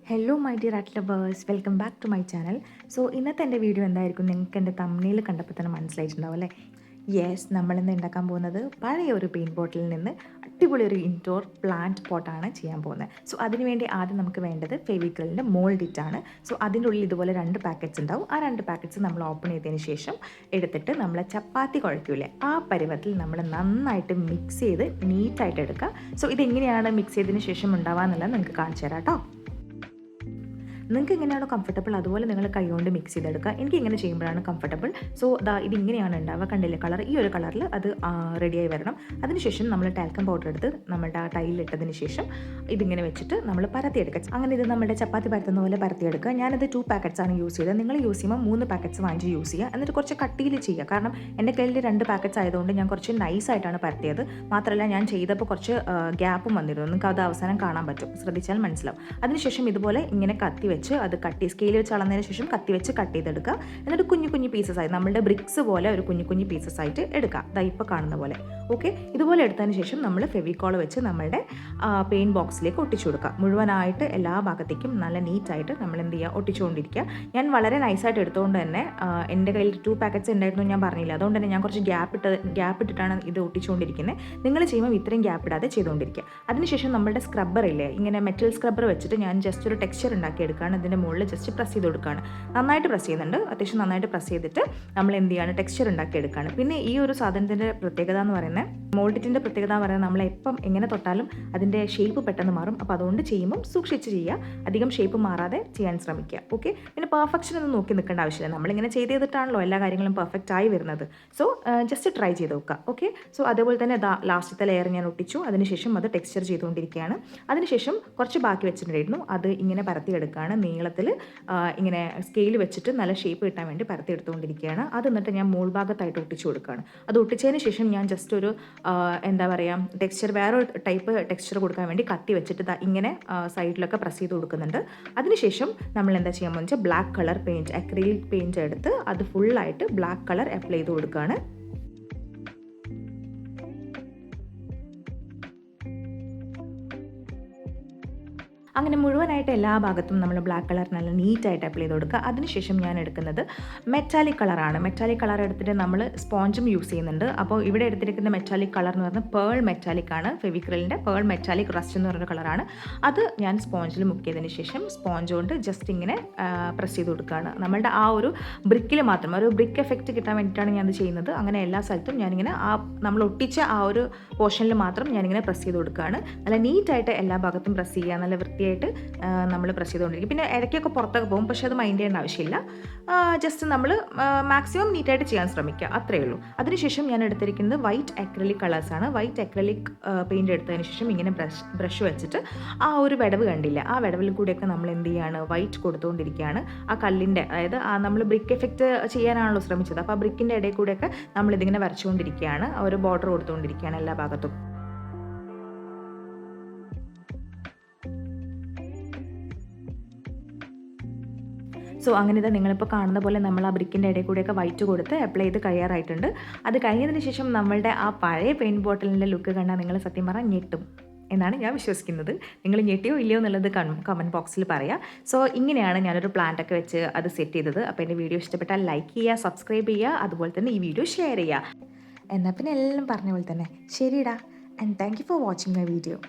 Hello my dear art lovers, welcome back to my channel. So ഇന്നത്തെ എൻ്റെ video എന്തായിരിക്കും നിങ്ങൾക്ക് എൻ്റെ തമ്മിൽ കണ്ടപ്പോൾ തന്നെ മനസ്സിലായിട്ടുണ്ടാവും അല്ലേ? യെസ്, നമ്മളിന്ന് ഉണ്ടാക്കാൻ പോകുന്നത് പഴയ ഒരു പെയിൻറ്റ് ബോട്ടിലിൽ നിന്ന് അടിപൊളി ഒരു ഇൻഡോർ പ്ലാന്റ് പോട്ടാണ് ചെയ്യാൻ പോകുന്നത്. സോ അതിനുവേണ്ടി ആദ്യം നമുക്ക് വേണ്ടത് ഫെവിക്രിലിൻ്റെ മോൾഡിറ്റാണ്. സോ അതിൻ്റെ ഉള്ളിൽ ഇതുപോലെ 2 പാക്കറ്റ്സ് ഉണ്ടാവും. ആ 2 പാക്കറ്റ്സ് നമ്മൾ ഓപ്പൺ ചെയ്തതിന് ശേഷം എടുത്തിട്ട് നമ്മൾ ചപ്പാത്തി കുഴയ്ക്കൂലേ, ആ പരുവത്തിൽ നമ്മൾ നന്നായിട്ട് മിക്സ് ചെയ്ത് നീറ്റായിട്ട് എടുക്കുക. സോ ഇതെങ്ങനെയാണ് മിക്സ് ചെയ്തതിന് ശേഷം ഉണ്ടാവുക എന്നുള്ളത് നിങ്ങൾക്ക് കാണിച്ചു തരാം കേട്ടോ. നിങ്ങൾക്ക് എങ്ങനെയാണോ കംഫർട്ടബിൾ അതുപോലെ നിങ്ങൾ കൈകൊണ്ട് മിക്സ് ചെയ്തെടുക്കുക. എനിക്ക് ഇങ്ങനെ ചെയ്യുമ്പോഴാണ് കംഫർട്ടബിൾ. സോ ഇതിങ്ങനെയാണ് ഉണ്ടാവുക. കണ്ടില്ലേ കളർ, ഈ ഒരു കളറിൽ അത് റെഡിയായി വരണം. അതിനുശേഷം നമ്മൾ ടാൽക്കം പൗഡർ എടുത്ത് നമ്മുടെ ആ ടൈലിട്ടതിന് ശേഷം ഇതിങ്ങനെ വെച്ചിട്ട് നമ്മൾ പരത്തിയെടുക്കുക. അങ്ങനെ ഇത് നമ്മുടെ ചപ്പാത്തി പരത്തുന്ന പോലെ പരത്തിയെടുക്കുക. ഞാനത് 2 പാക്കറ്റ്സ് ആണ് യൂസ് ചെയ്തത്. നിങ്ങൾ യൂസ് ചെയ്യുമ്പോൾ 3 പാക്കറ്റ്സ് വാങ്ങിച്ച് യൂസ് ചെയ്യുക. എന്നിട്ട് കുറച്ച് കട്ടിയിൽ ചെയ്യുക. കാരണം എൻ്റെ കയ്യിൽ 2 പാക്കറ്റ്സ് ആയതുകൊണ്ട് ഞാൻ കുറച്ച് നൈസായിട്ടാണ് പരത്തിയത്. മാത്രമല്ല ഞാൻ ചെയ്തപ്പോൾ കുറച്ച് ഗ്യാപ്പും വന്നിരുന്നു. നിങ്ങൾക്ക് അത് അവസാനം കാണാൻ പറ്റും, ശ്രദ്ധിച്ചാൽ മനസ്സിലാവും. അതിനുശേഷം ഇതുപോലെ ഇങ്ങനെ കത്തി വെച്ച് അത് സ്കെയിൽ വെച്ച് അളന്നതിന് ശേഷം കത്തി വെച്ച് കട്ട് ചെയ്തെടുക്കുക. എന്നിട്ട് കുഞ്ഞു കുഞ്ഞു പീസസ് ആയി നമ്മുടെ ബ്രിക്സ് പോലെ ഒരു കുഞ്ഞു കുഞ്ഞു പീസസ് ആയിട്ട് എടുക്കുക. ഇതാ ഇപ്പോൾ കാണുന്ന പോലെ. ഓക്കെ, ഇതുപോലെ എടുത്തതിന് ശേഷം നമ്മൾ ഫെവിക്കോൾ വെച്ച് നമ്മളുടെ പെയിൻറ്റ് ബോക്സിലേക്ക് ഒട്ടിച്ചു കൊടുക്കുക. മുഴുവനായിട്ട് എല്ലാ ഭാഗത്തേക്കും നല്ല നീറ്റായിട്ട് നമ്മൾ എന്ത് ചെയ്യുക, ഒട്ടിച്ചുകൊണ്ടിരിക്കുക. ഞാൻ വളരെ നൈസായിട്ട് എടുത്തുകൊണ്ട് തന്നെ എൻ്റെ കയ്യിൽ 2 പാക്കറ്റ്സ് ഉണ്ടായിരുന്നു ഞാൻ പറഞ്ഞില്ല. അതുകൊണ്ട് തന്നെ ഞാൻ കുറച്ച് ഗ്യാപ്പ് ഇട്ടിട്ടാണ് ഇത് ഒട്ടിച്ചുകൊണ്ടിരിക്കുന്നത്. നിങ്ങൾ ചെയ്യുമ്പോൾ ഇത്രയും ഗ്യാപ്പ് ഇടാതെ ചെയ്തുകൊണ്ടിരിക്കുക. അതിനുശേഷം നമ്മുടെ സ്ക്രബ്ബർ ഇല്ലേ, ഇങ്ങനെ മെറ്റൽ സ്ക്രബ്ബർ വെച്ചിട്ട് ഞാൻ ജസ്റ്റ് ഒരു ടെക്സ്ചർ ഉണ്ടാക്കി എടുക്കുകയാണ്. ഇതിൻ്റെ മുകളിൽ ജസ്റ്റ് പ്രസ് ചെയ്ത് കൊടുക്കുകയാണ്. നന്നായിട്ട് പ്രസ് ചെയ്യുന്നുണ്ട്, അത്യാവശ്യം നന്നായിട്ട് പ്രസ് ചെയ്തിട്ട് നമ്മൾ എന്ത് ചെയ്യുകയാണ്, ടെക്സ്ചർ ഉണ്ടാക്കി എടുക്കുകയാണ്. പിന്നെ ഈ ഒരു സാധനത്തിൻ്റെ പ്രത്യേകത എന്ന് പറയുന്നത്, മോൾഡിറ്റിൻ്റെ പ്രത്യേകത എന്ന് പറയുന്നത്, നമ്മൾ എപ്പം എങ്ങനെ തൊട്ടാലും അതിൻ്റെ ഷേപ്പ് പെട്ടെന്ന് മാറും. അപ്പോൾ അതുകൊണ്ട് ചെയ്യുമ്പം സൂക്ഷിച്ച് ചെയ്യുക, അധികം ഷേപ്പ് മാറാതെ ചെയ്യാൻ ശ്രമിക്കുക. ഓക്കെ, പിന്നെ പെർഫെക്ഷൻ ഒന്നും നോക്കി നിൽക്കേണ്ട ആവശ്യമില്ല. നമ്മളിങ്ങനെ ചെയ്തിട്ടാണല്ലോ എല്ലാ കാര്യങ്ങളും പെർഫെക്റ്റ് ആയി വരുന്നത്. സോ ജസ്റ്റ് ട്രൈ ചെയ്ത് നോക്കുക. ഓക്കെ, സോ അതേപോലെ തന്നെ ലാസ്റ്റത്തെ ലെയർ ഞാൻ ഒട്ടിച്ചു. അതിനുശേഷം അത് ടെക്സ്ചർ ചെയ്തുകൊണ്ടിരിക്കുകയാണ്. അതിനുശേഷം കുറച്ച് ബാക്കി വെച്ചിട്ടുണ്ടായിരുന്നു, അത് ഇങ്ങനെ പരത്തിയെടുക്കുകയാണ്. നീളത്തിൽ ഇങ്ങനെ സ്കെയിൽ വെച്ചിട്ട് നല്ല ഷേപ്പ് കിട്ടാൻ വേണ്ടി പരത്തിയെടുത്തുകൊണ്ടിരിക്കുകയാണ്. അത് എന്നിട്ട് ഞാൻ മോൾ ഭാഗത്തായിട്ട് ഒട്ടിച്ചു കൊടുക്കുകയാണ്. അത് ഒട്ടിച്ചതിന് ശേഷം ഞാൻ ജസ്റ്റ് ഒരു എന്താ പറയുക, ടെക്സ്ചർ വേറൊരു ടൈപ്പ് ടെക്സ്ചർ കൊടുക്കാൻ വേണ്ടി കത്തി വെച്ചിട്ട് ഇങ്ങനെ സൈഡിലൊക്കെ പ്രസ് ചെയ്ത് കൊടുക്കുന്നുണ്ട്. അതിനുശേഷം നമ്മൾ എന്താ ചെയ്യാൻ വെച്ചാൽ black colour paint, acrylic paint എടുത്ത് അത് ഫുള്ളായിട്ട് ബ്ലാക്ക് കളർ അപ്ലൈ ചെയ്ത് കൊടുക്കുകയാണ്. അങ്ങനെ മുഴുവനായിട്ട് എല്ലാ ഭാഗത്തും നമ്മൾ ബ്ലാക്ക് കളർ നല്ല നീറ്റായിട്ട് അപ്ലൈ ചെയ്ത് കൊടുക്കുക. അതിനുശേഷം ഞാൻ എടുക്കുന്നത് മെറ്റാലിക് കളറാണ്. മെറ്റാലിക് കളർ എടുത്തിട്ട് നമ്മൾ സ്പോഞ്ചും യൂസ് ചെയ്യുന്നുണ്ട്. അപ്പോൾ ഇവിടെ എടുത്തിരിക്കുന്ന മെറ്റാലിക് കളർ എന്ന് പറഞ്ഞാൽ പേൾ മെറ്റാലിക് ആണ്. ഫെവിക്രിലിൻ്റെ പേൾ മെറ്റാലിക് റസ്റ്റ് എന്ന് പറഞ്ഞ കളറാണ്. അത് ഞാൻ സ്പോഞ്ചിൽ മുക്കിയതിന് ശേഷം സ്പോഞ്ച് കൊണ്ട് ജസ്റ്റ് ഇങ്ങനെ പ്രസ് ചെയ്ത് കൊടുക്കുകയാണ്. നമ്മളുടെ ആ ഒരു ബ്രിക്കിൽ മാത്രം ഒരു ബ്രിക്ക് എഫക്റ്റ് കിട്ടാൻ വേണ്ടിയിട്ടാണ് ഞാനത് ചെയ്യുന്നത്. അങ്ങനെ എല്ലാ സ്ഥലത്തും ഞാനിങ്ങനെ നമ്മൾ ഒട്ടിച്ച ആ ഒരു പോർഷനിൽ മാത്രം ഞാനിങ്ങനെ പ്രസ് ചെയ്ത് കൊടുക്കുകയാണ്. നല്ല നീറ്റായിട്ട് എല്ലാ ഭാഗത്തും പ്രസ് ചെയ്യുക, നല്ല വൃത്തിയായിട്ട് നമ്മൾ പ്രസ് ചെയ്തുകൊണ്ടിരിക്കും. പിന്നെ ഇടയ്ക്കൊക്കെ പുറത്തൊക്കെ പോകും, പക്ഷേ അത് മൈൻഡ് ചെയ്യേണ്ട ആവശ്യമില്ല. ജസ്റ്റ് നമ്മൾ മാക്സിമം നീറ്റായിട്ട് ചെയ്യാൻ ശ്രമിക്കുക, അത്രയേ ഉള്ളൂ. അതിനുശേഷം ഞാൻ എടുത്തിരിക്കുന്നത് വൈറ്റ് അക്രലിക് കളേഴ്സാണ്. വൈറ്റ് അക്രലിക് പെയിൻറ്റ് എടുത്തതിന് ശേഷം ഇങ്ങനെ ബ്രഷ് വെച്ചിട്ട് ആ ഒരു വിടവ് കണ്ടില്ല, ആ വിടവിൽ കൂടെയൊക്കെ നമ്മൾ എന്ത് ചെയ്യുകയാണ്, വൈറ്റ് കൊടുത്തുകൊണ്ടിരിക്കുകയാണ്. ആ കല്ലിൻ്റെ, അതായത് നമ്മൾ ബ്രിക്ക് എഫക്റ്റ് ചെയ്യാനാണല്ലോ ശ്രമിച്ചത്. അപ്പോൾ ആ ബ്രിക്കിൻ്റെ ഇടയിൽ കൂടെയൊക്കെ നമ്മളിതിങ്ങനെ വരച്ചുകൊണ്ടിരിക്കുകയാണ്, ഒരു ബോർഡർ കൊടുത്തുകൊണ്ടിരിക്കുകയാണ് എല്ലാ ഭാഗത്തും. സോ അങ്ങനെ ഇതാ നിങ്ങളിപ്പോൾ കാണുന്ന പോലെ നമ്മൾ ആ ബ്രിക്കിൻ്റെ ഇടയിൽ കൂടെയൊക്കെ വൈറ്റ് കൊടുത്ത് അപ്ലൈ ചെയ്ത് കഴിയാറായിട്ടുണ്ട്. അത് കഴിഞ്ഞതിന് ശേഷം നമ്മളുടെ ആ പഴയ പെയിൻറ്റ് ബോട്ടിലിൻ്റെ ലുക്ക് കണ്ടാൽ നിങ്ങൾ സത്യം പറഞ്ഞാൽ ഞെട്ടും എന്നാണ് ഞാൻ വിശ്വസിക്കുന്നത്. നിങ്ങൾ ഞെട്ടിയോ ഇല്ലയോ എന്നുള്ളത് കമൻറ്റ് ബോക്സിൽ പറയാം. സോ ഇങ്ങനെയാണ് ഞാനൊരു പ്ലാന്റൊക്കെ വെച്ച് അത് സെറ്റ് ചെയ്തത്. അപ്പോൾ എൻ്റെ വീഡിയോ ഇഷ്ടപ്പെട്ടാൽ ലൈക്ക് ചെയ്യുക, സബ്സ്ക്രൈബ് ചെയ്യുക, അതുപോലെ തന്നെ ഈ വീഡിയോ ഷെയർ ചെയ്യുക. എന്നാൽ പിന്നെ എല്ലാം പറഞ്ഞ പോലെ തന്നെ ശരിടാ. And thank you for watching my video.